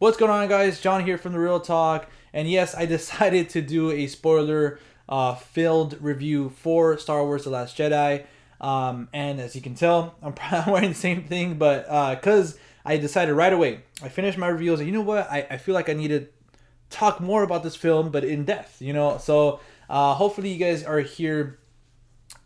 What's going on, guys? John here from The Real Talk. And yes, I decided to do a spoiler filled review for Star Wars The Last Jedi. And as you can tell, I'm probably wearing the same thing, but because I decided right away, I finished my review. I was like, you know what? I feel like I need to talk more about this film, but in depth, So hopefully, you guys are here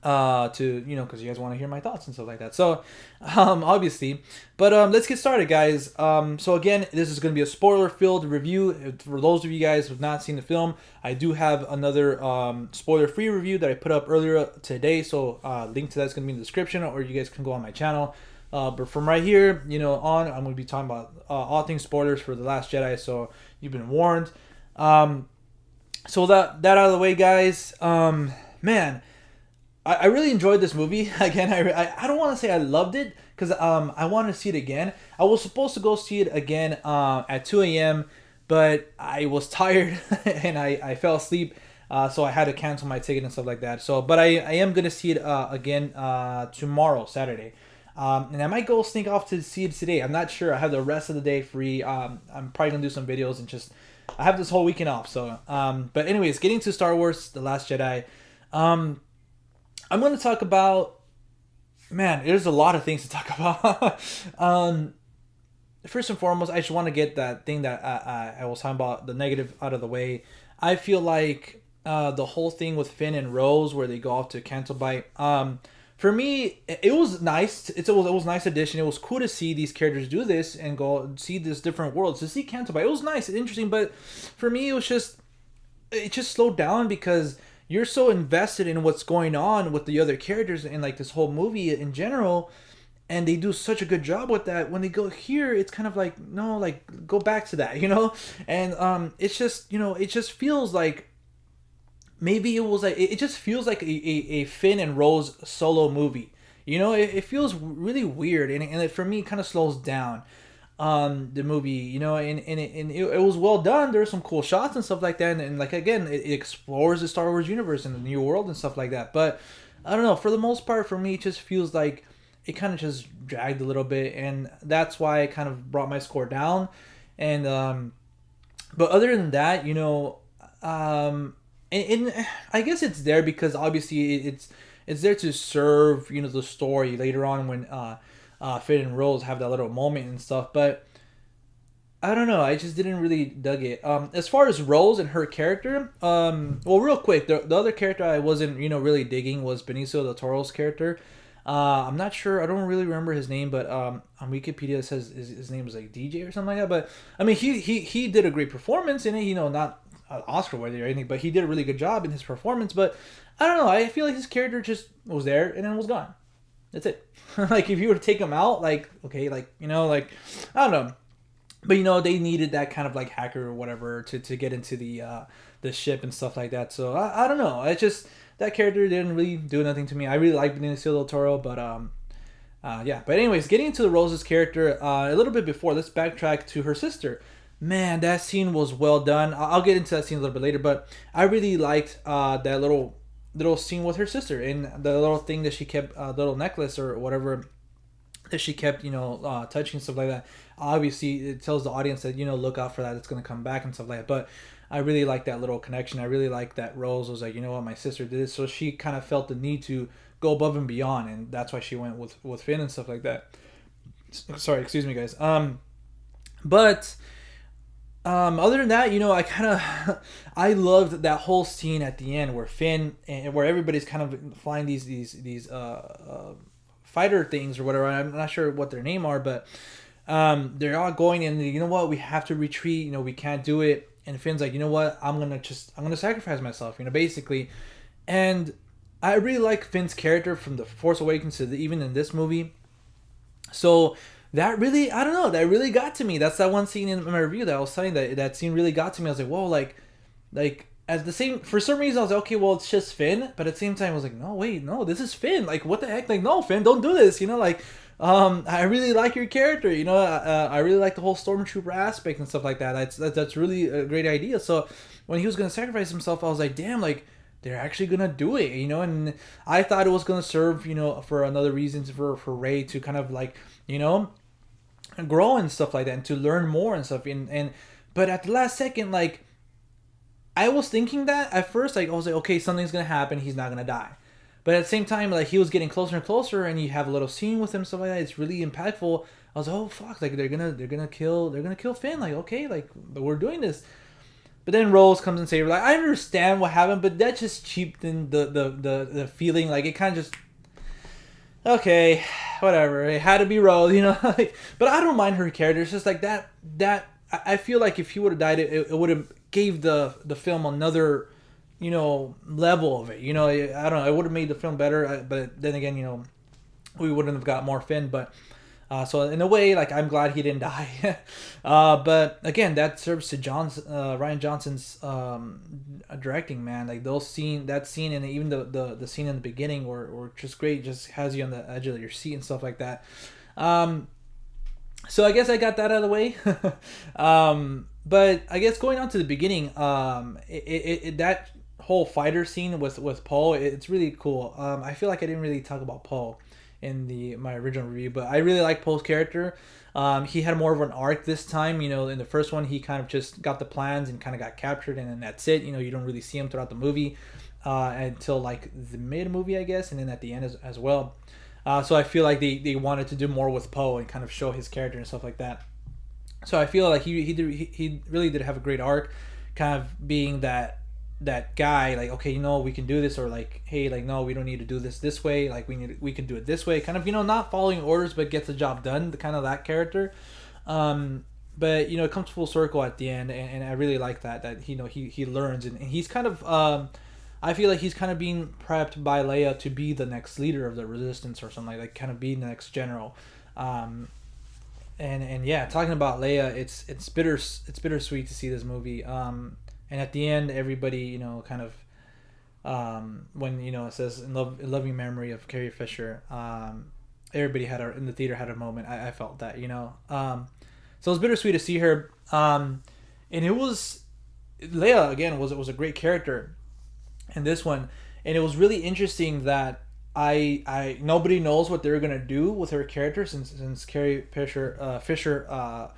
to because you guys want to hear my thoughts and stuff like that. So obviously, but let's get started, guys. So again, this is going to be a spoiler filled review. For those of you guys who have not seen the film, I do have another spoiler free review that I put up earlier today, so link to that's going to be in the description, or you guys can go on my channel. But from right here, on, I'm going to be talking about all things spoilers for The Last Jedi, so you've been warned. So that out of the way, guys. Man, I really enjoyed this movie. Again, I don't want to say I loved it, because I want to see it again. I was supposed to go see it again at 2 a.m., but I was tired and I fell asleep. So I had to cancel my ticket and stuff like that. So, but I am going to see it again tomorrow, Saturday. And I might go sneak off to see it today. I'm not sure. I have the rest of the day free. I'm probably going to do some videos and just... I have this whole weekend off. So, but anyways, getting to Star Wars The Last Jedi. I'm going to talk about... Man, there's a lot of things to talk about. First and foremost, I just want to get that thing that I was talking about, the negative, out of the way. I feel like the whole thing with Finn and Rose, where they go off to Canto Bight, for me, it was nice. It was a nice addition. It was cool to see these characters do this and go see this different worlds. To see Canto Bight, it was nice and interesting. But for me, it just slowed down, because you're so invested in what's going on with the other characters and like this whole movie in general, and they do such a good job with that. When they go here, it's kind of like, no, like, go back to that, and it's just, it just feels like maybe it was like, it just feels like a Finn and Rose solo movie. It feels really weird, and it, for me, kind of slows down the movie, and it was well done. There's some cool shots and stuff like that, and like, again, it explores the Star Wars universe and the new world and stuff like that. But I don't know, for the most part, for me, it just feels like it kind of just dragged a little bit, and that's why I kind of brought my score down. And but other than that, and I guess it's there because obviously it's there to serve the story later on, when Finn and Rose have that little moment and stuff. But I don't know, I just didn't really dug it. As far as Rose and her character, well, real quick, the other character I wasn't really digging was Benicio del Toro's character. I'm not sure, I don't really remember his name, but on Wikipedia it says his name is like DJ or something like that. But I mean, he did a great performance in it, not Oscar worthy or anything, but he did a really good job in his performance. But I don't know, I feel like his character just was there and then was gone. That's it. Like, if you were to take him out, like, okay, like, like, I don't know. But, they needed that kind of, like, hacker or whatever to get into the ship and stuff like that. So, I don't know. It's just, that character didn't really do nothing to me. I really like Benicio del Toro, but, yeah. But anyways, getting into the Rose's character, a little bit before, let's backtrack to her sister. Man, that scene was well done. I'll get into that scene a little bit later, but I really liked that little scene with her sister, and the little thing that she kept, little necklace or whatever that she kept, touching, stuff like that. Obviously, it tells the audience that, look out for that, it's going to come back and stuff like that. But I really like that little connection. I really like that Rose was like, what, my sister did this, so she kind of felt the need to go above and beyond, and that's why she went with Finn and stuff like that. Sorry, excuse me, guys. But other than that, I kind of I loved that whole scene at the end where Finn and where everybody's kind of flying these fighter things or whatever. I'm not sure what their name are, but they're all going, and what, we have to retreat. We can't do it. And Finn's like, what, I'm gonna sacrifice myself. Basically. And I really like Finn's character from The Force Awakens to even in this movie. So that really, I don't know, that really got to me. That's that one scene in my review that I was saying that scene really got to me. I was like, whoa, like at the same, for some reason I was like, okay, well, it's just Finn, but at the same time I was like, no, wait, no, this is Finn. Like, what the heck? Like, no, Finn, don't do this. I really like your character. I really like the whole stormtrooper aspect and stuff like that. That's really a great idea. So when he was gonna sacrifice himself, I was like, damn, like, they're actually gonna do it, and I thought it was gonna serve, for another reason for Rey to kind of like, grow and stuff like that, and to learn more and stuff. And but at the last second, like, I was thinking that at first, like, I was like, okay, something's gonna happen. He's not gonna die. But at the same time, like, he was getting closer and closer, and you have a little scene with him, stuff like that. It's really impactful. I was like, oh fuck, like they're gonna kill Finn. Like, okay, like we're doing this. But then Rose comes and saves her. Like, I understand what happened, but that just cheapened the feeling. Like, it kind of just, okay, whatever. It had to be Rose, you know. Like, but I don't mind her character. It's just like I feel like if he would have died, it would have gave the film another, you know, level of it. You know, I don't know. It would have made the film better. But then again, you know, we wouldn't have got more Finn. But so in a way, like, I'm glad he didn't die. But again, that serves to Rian Johnson's directing, man. Like, that scene, and even the scene in the beginning were just great. Just has you on the edge of your seat and stuff like that. So I guess I got that out of the way. But I guess going on to the beginning, that whole fighter scene with Poe, it's really cool. I feel like I didn't really talk about Poe in my original review, but I really like Poe's character. He had more of an arc this time. You know, in the first one, he kind of just got the plans and kind of got captured, and then that's it. You know, you don't really see him throughout the movie until like the mid movie, I guess, and then at the end as well. So I feel like they wanted to do more with Poe and kind of show his character and stuff like that. So I feel like he really did have a great arc, kind of being that guy, like, okay, you know, we can do this, or like, hey, like, no, we don't need to do this way, like, we can do it this way, kind of, you know, not following orders but gets the job done, the kind of that character. But you know, it comes full circle at the end, and I really like that you know, he learns, and he's kind of I feel like he's kind of being prepped by Leia to be the next leader of the Resistance or something, like kind of being the next general. And yeah, talking about Leia, it's bittersweet to see this movie. And at the end, everybody, you know, kind of when, you know, it says in loving memory of Carrie Fisher, everybody in the theater had a moment. I felt that, you know. So it was bittersweet to see her. And it was, Leia again was a great character in this one, and it was really interesting that I nobody knows what they're gonna do with her character since Carrie Fisher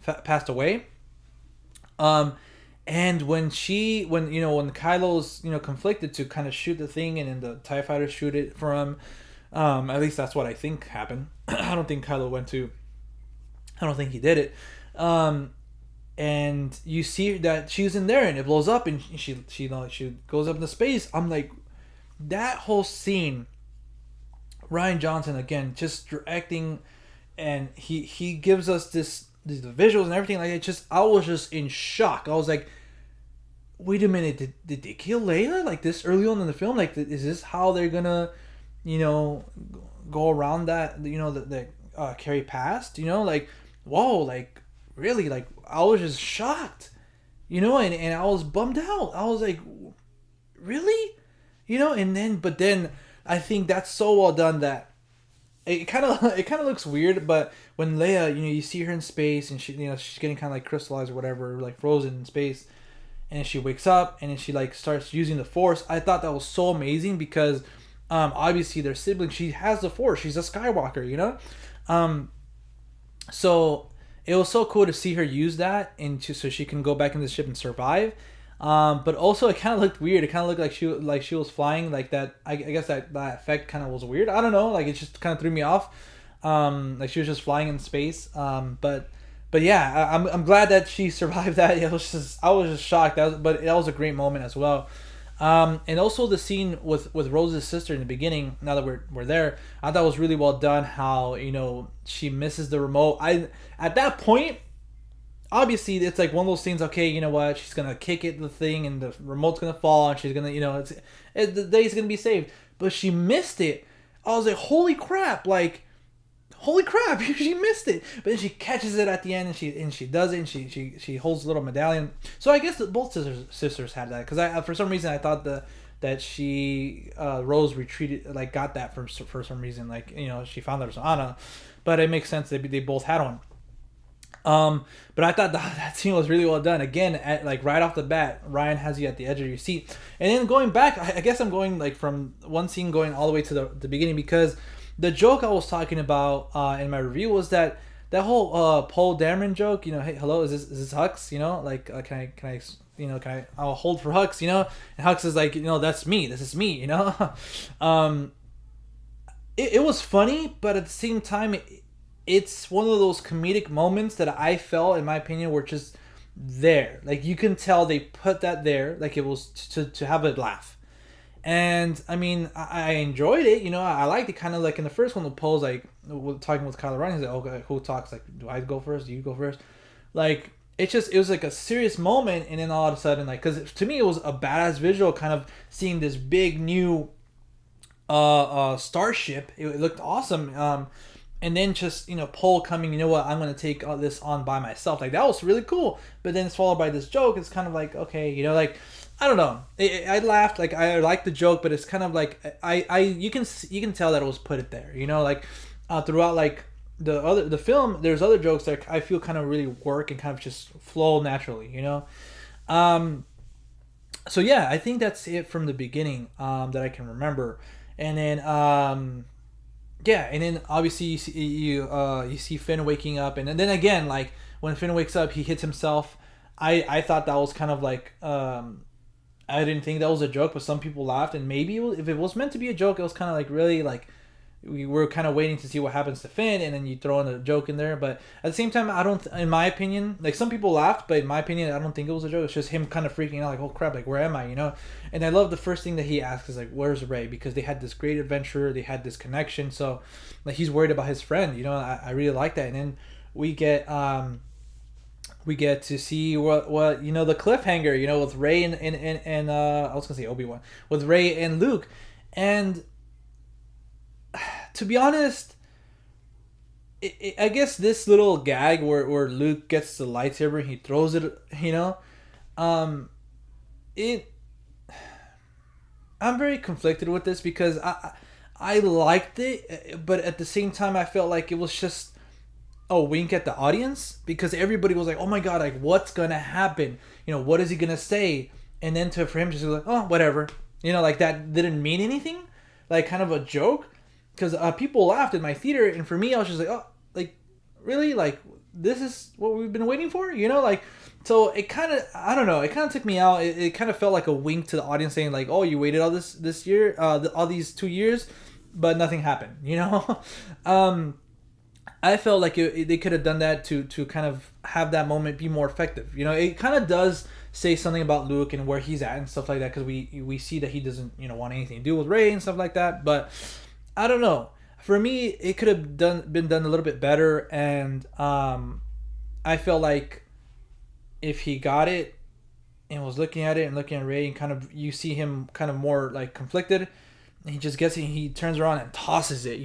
passed away. And when Kylo's, you know, conflicted to kind of shoot the thing, and then the TIE fighters shoot it for him. At least that's what I think happened. I don't think he did it. And you see that she's in there, and it blows up, and she goes up into space. I'm like, that whole scene, Rian Johnson again just directing, and he gives us these visuals and everything, like, I was just in shock. I was like, wait a minute, did they kill Leia like this early on in the film? Like, is this how they're gonna, you know, go around that, you know, that Carrie passed, you know, like, whoa, like, really, like, I was just shocked, you know, and I was bummed out. I was like, really, you know, but then I think that's so well done that it kind of looks weird. But when Leia, you know, you see her in space, and she, you know, she's getting kind of like crystallized or whatever, like frozen in space, and she wakes up, and then she like starts using the Force. I thought that was so amazing because obviously they're siblings. She has the Force. She's a Skywalker, you know. So it was so cool to see her use that so she can go back in the ship and survive. But also it kind of looked weird. It kind of looked like she was flying, like that. I guess that effect kind of was weird. I don't know. Like, it just kind of threw me off. Like she was just flying in space. But yeah, I'm glad that she survived that. I was just shocked. But that was a great moment as well. And also the scene with Rose's sister in the beginning. Now that we're there, I thought was really well done. How, you know, she misses the remote. At that point, obviously it's like one of those things. Okay, you know what? She's gonna kick the thing, and the remote's gonna fall, and she's gonna, you know, the day's gonna be saved. But she missed it. I was like, holy crap! Like, holy crap! She missed it. But then she catches it at the end, and she does it, and she holds a little medallion. So I guess that both sisters had that, because for some reason I thought that she Rose retreated, like, got that for some reason, like, you know, she found that from Anna. But it makes sense, they both had one. But I thought that scene was really well done. Again, like right off the bat, Ryan has you at the edge of your seat. And then going back, I guess I'm going like from one scene going all the way to the beginning, because the joke I was talking about in my review was that that whole Poe Dameron joke. Hey, hello, is this Hux? Like can I I'll hold for Hux. And Hux is like, that's me. This is me. um, it was funny, but at the same time, it's one of those comedic moments that I felt, in my opinion, were just there. Like you can tell they put that there, like it was to have a laugh. And I mean, I enjoyed it. I liked it. Kind of like in the first one, the Poe's like talking with Kylo Ren. He's like, "Okay, who talks? Like, do I go first? Do you go first?" Like it was like a serious moment, and then all of a sudden, like, because to me it was a badass visual, kind of seeing this big new starship. It looked awesome. And then just Poe coming, what, I'm gonna take all this on by myself. Like that was really cool. But then it's followed by this joke. It's kind of like, okay, like I don't know. I laughed. Like I liked the joke, but it's kind of like you can tell that it was put it there. Like throughout like the film, there's other jokes that I feel kind of really work and kind of just flow naturally. So yeah, I think that's it from the beginning that I can remember. And then yeah, and then obviously you see Finn waking up, and then again, like when Finn wakes up, he hits himself. I thought that was kind of like I didn't think that was a joke, but some people laughed, and maybe if it was meant to be a joke, it was kind of like really like we were kind of waiting to see what happens to Finn, and then you throw in a joke in there. But at the same time, I don't, in my opinion, like some people laughed, but in my opinion, I don't think it was a joke. It's just him kind of freaking out, like, oh crap, like where am I, And I love the first thing that he asks is like, where's Rey? Because they had this great adventure, they had this connection, so like he's worried about his friend, I really like that. And then we get to see what the cliffhanger, with Rey and I was gonna say Obi-Wan, with Rey and Luke. And to be honest, I guess this little gag where Luke gets the lightsaber and he throws it, I'm very conflicted with this because I liked it, but at the same time I felt like it was just a wink at the audience, because everybody was like, oh my god, like what's gonna happen, what is he gonna say? And then for him just like, oh whatever, like that didn't mean anything, like kind of a joke. Because people laughed in my theater, and for me, I was just like, oh, like, really? Like, this is what we've been waiting for? Like, so it kind of, I don't know, it kind of took me out. It kind of felt like a wink to the audience saying, like, oh, you waited all this year, all these 2 years, but nothing happened, I felt like they could have done that to kind of have that moment be more effective. It kind of does say something about Luke and where he's at and stuff like that, because we see that he doesn't, want anything to do with Rey and stuff like that, but I don't know. For me, it could have been done a little bit better, and I felt like if he got it and was looking at it and looking at Rey, and kind of you see him kind of more like conflicted, and he just gets it, he turns around and tosses it.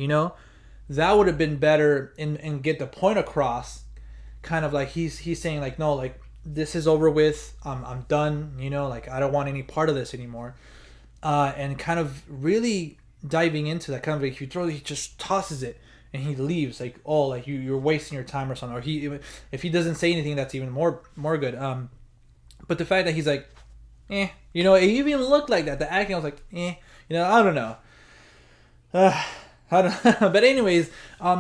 That would have been better and get the point across. Kind of like he's saying like, no, like this is over with. I'm done. Like I don't want any part of this anymore. And kind of really diving into that, kind of like he just tosses it and he leaves, like, oh, like you're wasting your time or something, or if he doesn't say anything, that's even more good. But the fact that he's like, it even looked like that, the acting, I was like, I don't know. I don't but anyways,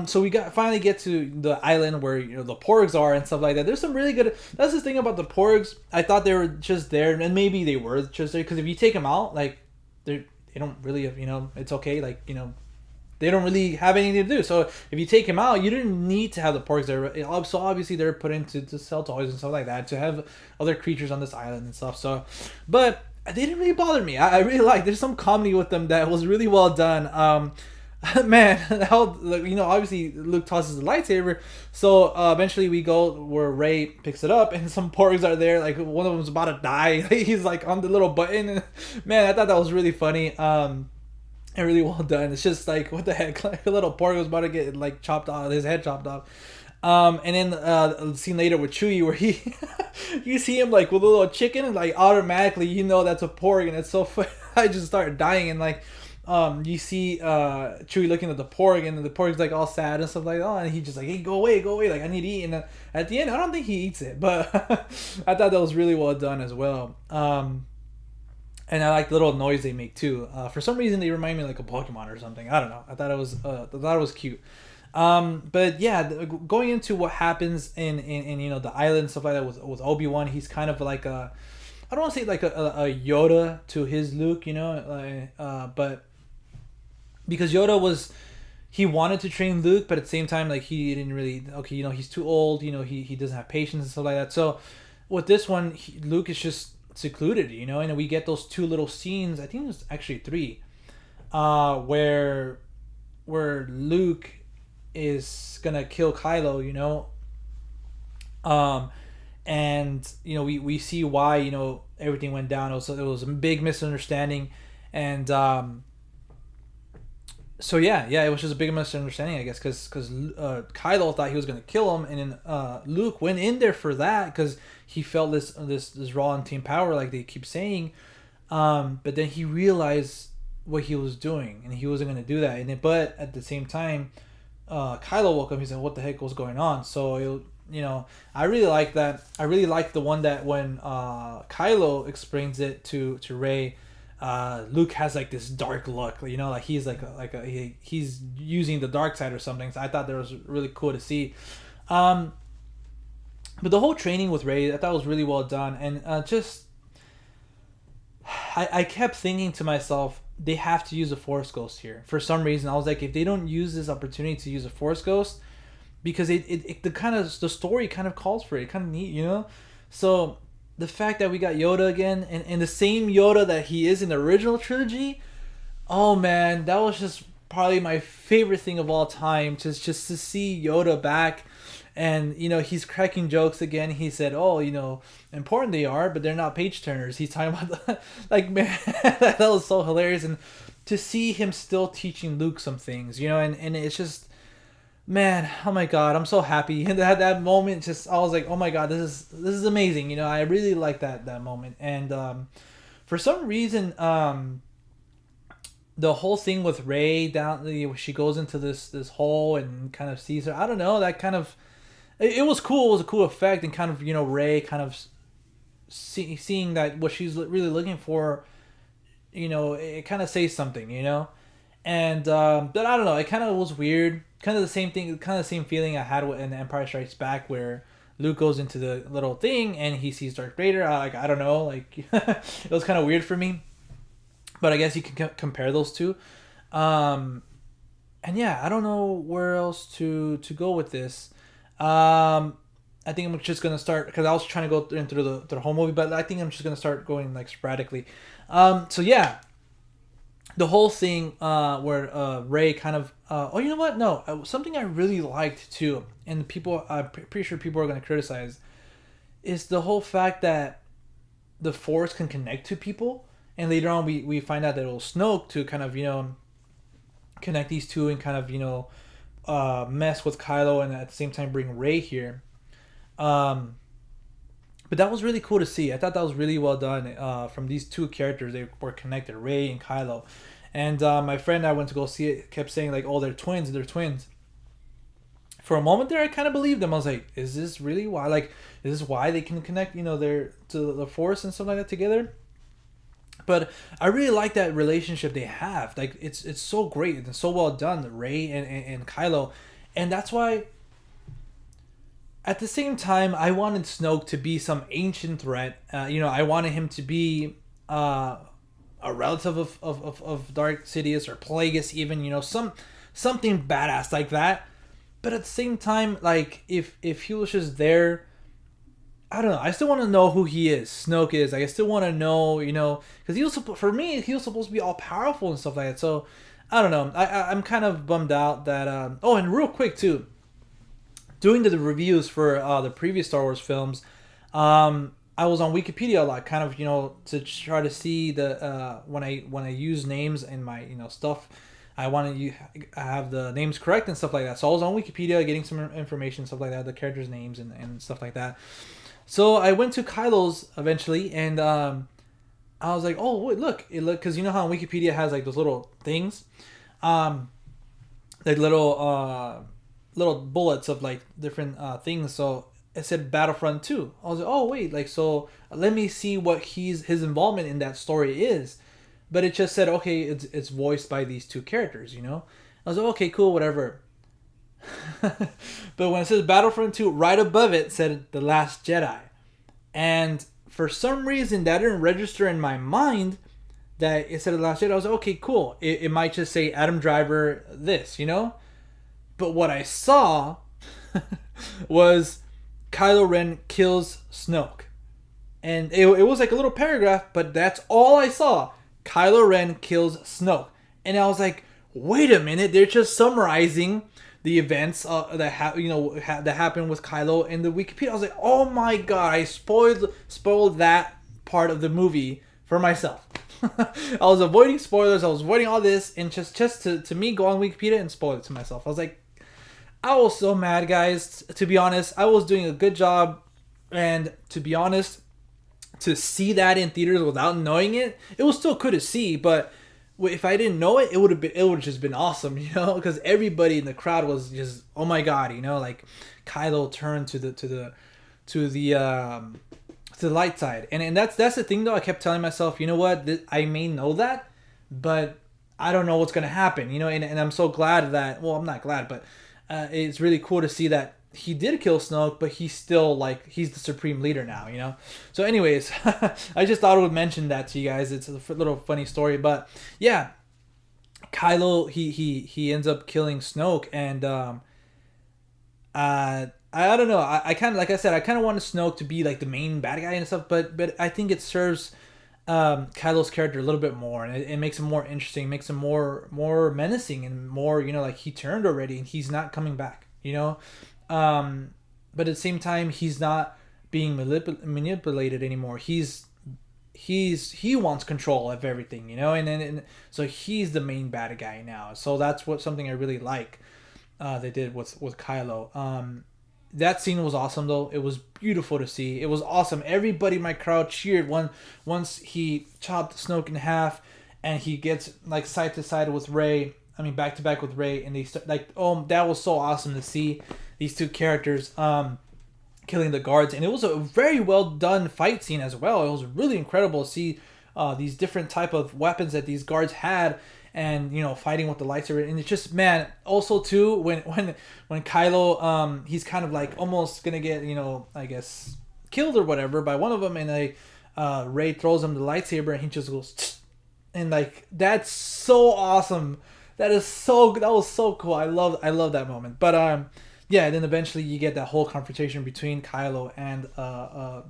so we finally get to the island where the porgs are and stuff like that. There's some really good, that's the thing about the porgs, I thought they were just there, and maybe they were just there because if you take them out, like they don't really have, it's okay, like, they don't really have anything to do. So if you take him out, you didn't need to have the porgs there. So obviously they're put in to sell toys and stuff like that, to have other creatures on this island and stuff. So, but they didn't really bother me. I really like, there's some comedy with them that was really well done. Man, how, obviously Luke tosses the lightsaber, so eventually we go where Rey picks it up, and some porgs are there, like one of them's about to die. He's like on the little button, and man, I thought that was really funny, and really well done. It's just like, what the heck, like a little porg was about to get like chopped off, his head chopped off. And then the scene later with Chewie where he you see him like with a little chicken, and like automatically that's a porg, and it's so funny. I just started dying, and like you see Chewie looking at the porg, and the porg's like all sad and stuff like that, and he just like, hey, go away, like I need to eat. And at the end, I don't think he eats it, but I thought that was really well done as well. And I like the little noise they make too. For some reason, they remind me like a Pokemon or something. I don't know. I thought it was cute. But yeah, going into what happens in the island and stuff like that with Obi-Wan, he's kind of like a, I don't want to say like a Yoda to his Luke, but because Yoda was, he wanted to train Luke, but at the same time, like he didn't really. Okay, he's too old. He doesn't have patience and stuff like that. So with this one, Luke is just secluded. And we get those two little scenes. I think there's actually three, where Luke is gonna kill Kylo. Um, and we see why everything went down. It was a big misunderstanding, and so yeah, it was just a big misunderstanding, I guess, because Kylo thought he was gonna kill him, and then Luke went in there for that because he felt this raw and team power, like they keep saying, but then he realized what he was doing, and he wasn't gonna do that, but at the same time, Kylo woke up. He said, "What the heck was going on?" So I really like that. I really like the one that when Kylo explains it to Rey. Luke has like this dark look, like he's he's using the dark side or something. So I thought that was really cool to see. But the whole training with Rey, I thought was really well done, and I kept thinking to myself, they have to use a Force Ghost here for some reason. I was like, if they don't use this opportunity to use a Force Ghost, because the story kind of calls for it, kind of neat, So the fact that we got Yoda again, and the same Yoda that he is in the original trilogy, oh man, that was just probably my favorite thing of all time. Just to see Yoda back, and he's cracking jokes again. He said, "Oh, important they are, but they're not page turners." He's talking about like, man, that was so hilarious, and to see him still teaching Luke some things, and it's just. Man, oh my god, I'm so happy. And that moment, I was like, oh my god, this is amazing. I really like that moment. And for some reason, the whole thing with Rey down, she goes into this hole and kind of sees her. I don't know, that kind of, it was cool. It was a cool effect, and kind of Rey kind of seeing that what she's really looking for. It kind of says something. And but I don't know, it kind of was weird. Kind of the same thing, kind of the same feeling I had in Empire Strikes Back, where Luke goes into the little thing and he sees Darth Vader. I don't know, like it was kind of weird for me, but I guess you can compare those two. And yeah, I don't know where else to go with this. I think I'm just gonna start, because I was trying to go through the whole movie, but I think I'm just gonna start going like sporadically. So yeah, the whole thing where Rey kind of you know what, no, something I really liked too, and people, I'm pretty sure people are going to criticize, is the whole fact that the Force can connect to people, and later on we find out that it'll Snoke to kind of connect these two, and kind of mess with Kylo, and at the same time bring Rey here. But that was really cool to see. I thought that was really well done from these two characters. They were connected, Rey and Kylo. And my friend I went to go see it kept saying like, "Oh, they're twins. They're twins." For a moment there, I kind of believed them. I was like, "Is this really why? Like, is this why they can connect? Their to the Force and stuff like that together?" But I really like that relationship they have. Like, it's so great and so well done, Rey and Kylo, and that's why. At the same time, I wanted Snoke to be some ancient threat. I wanted him to be a relative of Darth Sidious or Plagueis, even. Something badass like that. But at the same time, like if he was just there, I don't know. I still want to know who he is. Snoke is. Like, I still want to know, because for me, he was supposed to be all powerful and stuff like that. So I don't know. I'm kind of bummed out that. Oh, and real quick too. Doing the reviews for the previous Star Wars films, I was on Wikipedia a lot, kind of to try to see the when I use names in my stuff, I want to have the names correct and stuff like that. So I was on Wikipedia getting some information, stuff like that, the characters' names and stuff like that. So I went to Kylo's eventually, and I was like, oh wait, look, because how on Wikipedia has like those little things, like little bullets of like different things. So it said Battlefront 2. I was like, oh wait, like, so let me see what his involvement in that story is. But it just said, okay, it's voiced by these two characters. I was like, okay, cool, whatever. But when it says Battlefront 2, right above it said The Last Jedi. And for some reason, that didn't register in my mind that it said The Last Jedi. I was like, okay, cool. It might just say Adam Driver this, you know? But what I saw was Kylo Ren kills Snoke. And it was like a little paragraph, but that's all I saw. Kylo Ren kills Snoke. And I was like, wait a minute, they're just summarizing the events that happened with Kylo in the Wikipedia. I was like, oh my god, I spoiled that part of the movie for myself. I was avoiding spoilers, I was avoiding all this, and just to me go on Wikipedia and spoil it to myself. I was like, I was so mad, guys. To be honest, I was doing a good job, and to be honest, to see that in theaters without knowing it, it was still cool to see, but if I didn't know it, it would have just been awesome, you know, because everybody in the crowd was just, oh my god, you know, like Kylo turned to the light side, and that's the thing though. I kept telling myself, you know what, I may know that, but I don't know what's gonna happen, you know, and I'm so glad that, well, I'm not glad, but it's really cool to see that he did kill Snoke, but he's still like, he's the supreme leader now, you know. So anyways, I just thought I would mention that to you guys. It's a little funny story, but yeah, Kylo he ends up killing Snoke, and I don't know. I kind of, like I said, I kind of wanted Snoke to be like the main bad guy and stuff, but I think it serves Kylo's character a little bit more, and it makes him more interesting, makes him more menacing, and more, you know, like he turned already and he's not coming back, you know. But at the same time, he's not being manipulated anymore. He wants control of everything, you know, and so he's the main bad guy now. So that's something I really like. They did with Kylo. That scene was awesome though. It was beautiful to see. It was awesome. Everybody in my crowd cheered once he chopped Snoke in half, and he gets like side to side with Rey. I mean, back to back with Rey, and they like, oh, that was so awesome to see these two characters killing the guards, and it was a very well done fight scene as well. It was really incredible to see these different type of weapons that these guards had, and you know, fighting with the lightsaber. And it's just, man, also too, when Kylo he's kind of like almost gonna get, you know, I guess killed or whatever by one of them, and Rey throws him the lightsaber, and he just goes tsk, and like, that's so awesome. That was so cool. I love that moment. But yeah, then eventually you get that whole confrontation between Kylo and I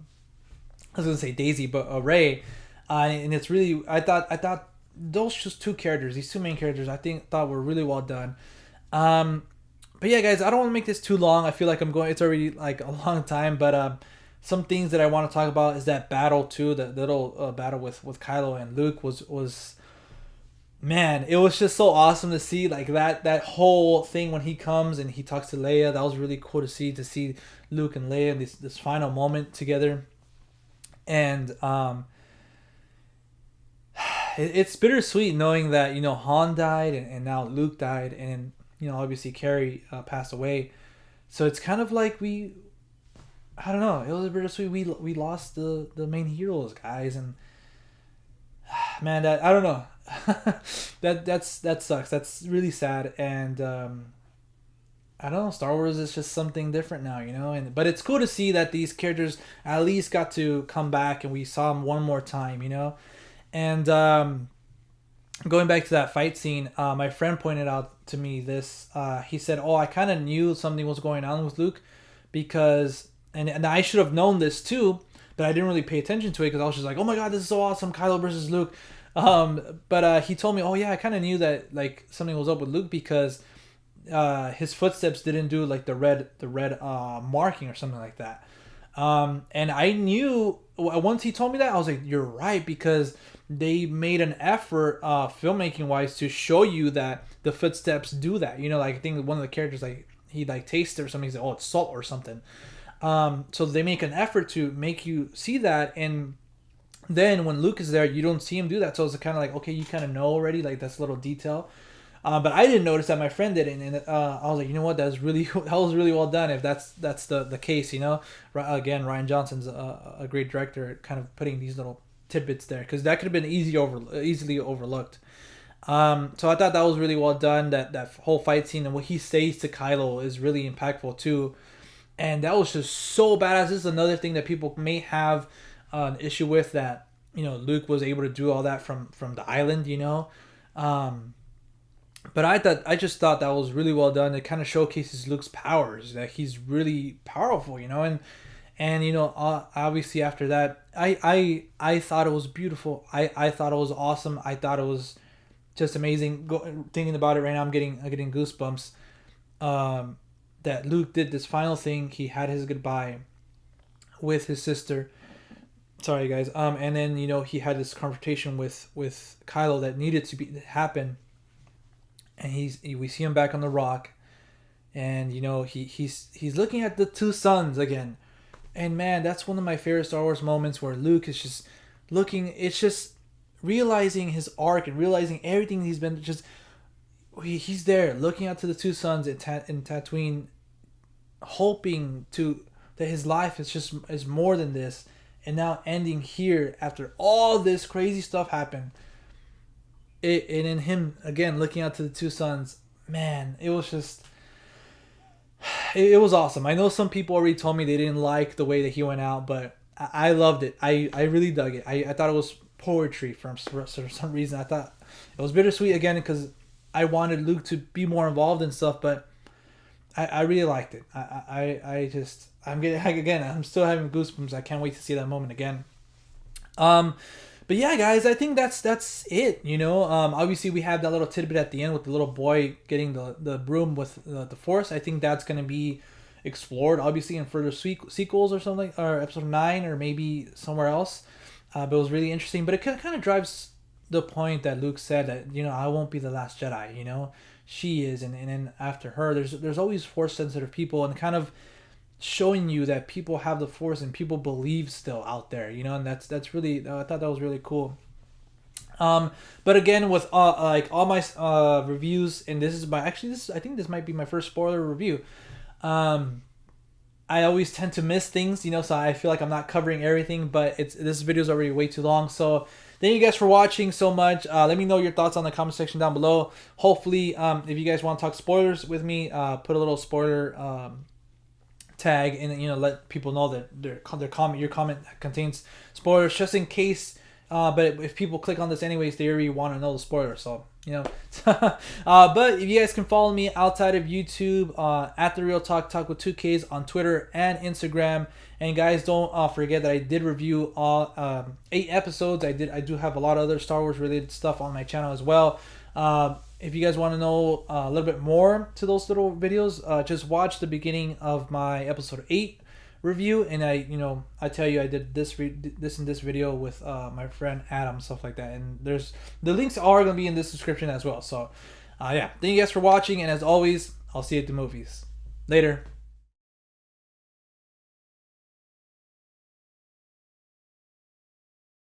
was gonna say Daisy, but Rey, and it's really, I thought those just two characters, these two main characters, thought were really well done. But yeah, guys, I don't want to make this too long. I feel like it's already like a long time, but some things that I want to talk about is that battle too, the little battle with Kylo and Luke was. Man, it was just so awesome to see, like that whole thing when he comes and he talks to Leia. That was really cool to see Luke and Leia this final moment together. And it's bittersweet knowing that, you know, Han died and now Luke died, and you know, obviously Carrie passed away. So it's kind of like I don't know, it was bittersweet. We lost the main heroes, guys, and man, that, I don't know. that sucks. That's really sad, and I don't know. Star Wars is just something different now, you know. But it's cool to see that these characters at least got to come back, and we saw them one more time, you know. And going back to that fight scene, my friend pointed out to me this. He said, "Oh, I kind of knew something was going on with Luke, because and I should have known this too, but I didn't really pay attention to it because I was just like, oh my god, this is so awesome, Kylo versus Luke." But he told me, oh yeah, I kind of knew that like something was up with Luke, because his footsteps didn't do like the red marking or something like that. And I knew, once he told me that, I was like, you're right, because they made an effort filmmaking wise to show you that the footsteps do that, you know. Like I think one of the characters, like he like tasted or something, he's like, oh, it's salt or something. So they make an effort to make you see that, and then when Luke is there, you don't see him do that. So it's kind of like, okay, you kind of know already, like that's a little detail. But I didn't notice that, my friend did, and I was like, you know what, that was really well done. If that's the case, you know. Again, Rian Johnson's a great director at kind of putting these little tidbits there, because that could have been easily overlooked. So I thought that was really well done. That whole fight scene and what he says to Kylo is really impactful too. And that was just so badass. This is another thing that people may have an issue with, that Luke was able to do all that from the island. But I just thought that was really well done. It kind of showcases Luke's powers, that he's really powerful, and obviously after that, I thought it was beautiful. I thought it was awesome. I thought it was just amazing. Thinking about it right now, I'm getting goosebumps. That Luke did this final thing. He had his goodbye with his sister. Sorry, guys. And then he had this confrontation with Kylo that needed to happen. And we see him back on the rock, and he's looking at the two suns again, and man, that's one of my favorite Star Wars moments, where Luke is just looking. It's just realizing his arc and realizing everything he's been. He's there looking out to the two suns in Tatooine, hoping that his life is more than this, and now ending here after all this crazy stuff happened. And in him again looking out to the two suns, man, it was just it was awesome. I know some people already told me they didn't like the way that he went out, but I loved it. I really dug it. I thought it was poetry for some reason. I thought it was bittersweet again, because I wanted Luke to be more involved and stuff, but I really liked it. I'm still having goosebumps. I can't wait to see that moment again. But yeah, guys, I think that's it. Obviously we have that little tidbit at the end with the little boy getting the broom with the Force. I think that's gonna be explored, obviously, in further sequels or something, or episode 9, or maybe somewhere else. But it was really interesting. But it kind of drives the point that Luke said that I won't be the last Jedi. She is, and then after her, there's always Force sensitive people, and kind of showing you that people have the Force and people believe still out there, and that's really, I thought that was really cool. But again, with all my reviews, and I think this might be my first spoiler review. I always tend to miss things, so I feel like I'm not covering everything, but this video is already way too long. So thank you guys for watching so much. Let me know your thoughts on the comment section down below. Hopefully, if you guys want to talk spoilers with me, put a little spoiler tag, and let people know that your comment contains spoilers, just in case. But if people click on this anyways, they already want to know the spoiler. So but if you guys can follow me outside of YouTube, at the Real Talk with 2Ks on Twitter and Instagram. And guys, don't forget that I did review all 8 episodes. I do have a lot of other Star Wars related stuff on my channel as well. If you guys want to know a little bit more to those little videos, just watch the beginning of my episode 8 review, and I tell you I did this in this video with my friend Adam, stuff like that. And the links are gonna be in this description as well. So yeah, thank you guys for watching, and as always, I'll see you at the movies. Later.